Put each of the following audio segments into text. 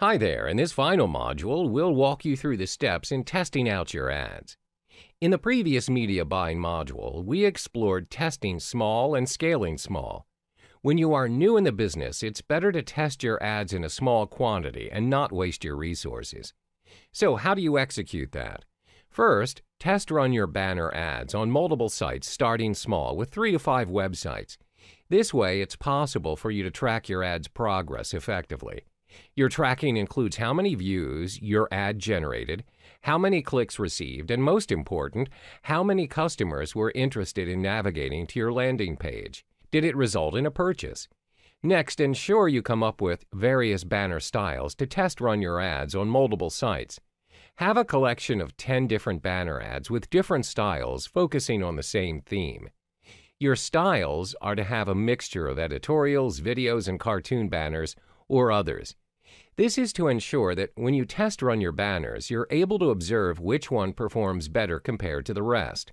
Hi there, in this final module, we'll walk you through the steps in testing out your ads. In the previous media buying module, we explored testing small and scaling small. When you are new in the business, it's better to test your ads in a small quantity and not waste your resources. So how do you execute that? First, test run your banner ads on multiple sites starting small with 3 to 5 websites. This way, it's possible for you to track your ad's progress effectively. Your tracking includes how many views your ad generated, how many clicks received, and most important, how many customers were interested in navigating to your landing page. Did it result in a purchase? Next, ensure you come up with various banner styles to test run your ads on multiple sites. Have a collection of 10 different banner ads with different styles focusing on the same theme. Your styles are to have a mixture of editorials, videos, and cartoon banners, or others. This is to ensure that when you test run your banners, you're able to observe which one performs better compared to the rest.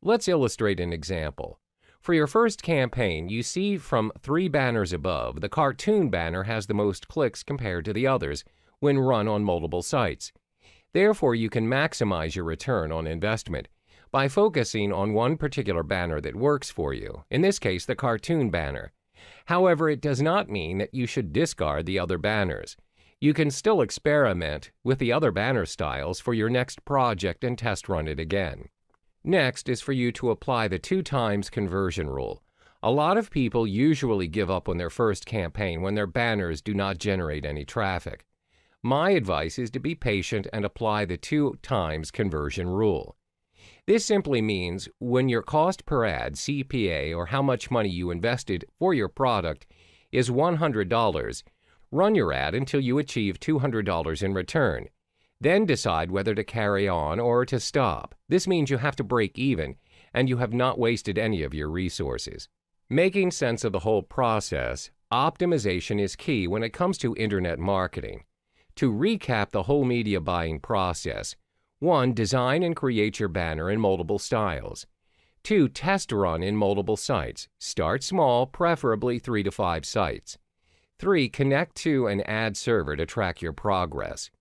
Let's illustrate an example. For your first campaign, you see from 3 banners above, the cartoon banner has the most clicks compared to the others when run on multiple sites. Therefore, you can maximize your return on investment by focusing on one particular banner that works for you, in this case, the cartoon banner. However, it does not mean that you should discard the other banners. You can still experiment with the other banner styles for your next project and test run it again. Next is for you to apply the 2 times conversion rule. A lot of people usually give up on their first campaign when their banners do not generate any traffic. My advice is to be patient and apply the 2 times conversion rule. This simply means when your cost per ad, CPA, or how much money you invested for your product is $100, run your ad until you achieve $200 in return. Then decide whether to carry on or to stop. This means you have to break even, and you have not wasted any of your resources. Making sense of the whole process, optimization is key when it comes to internet marketing. To recap the whole media buying process: 1. Design and create your banner in multiple styles. 2. Test run in multiple sites. Start small, preferably 3 to 5 sites. 3. Connect to an ad server to track your progress.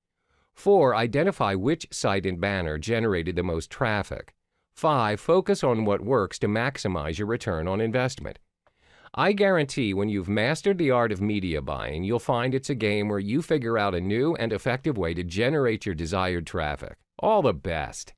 4. Identify which site and banner generated the most traffic. 5. Focus on what works to maximize your return on investment. I guarantee when you've mastered the art of media buying, you'll find it's a game where you figure out a new and effective way to generate your desired traffic. All the best!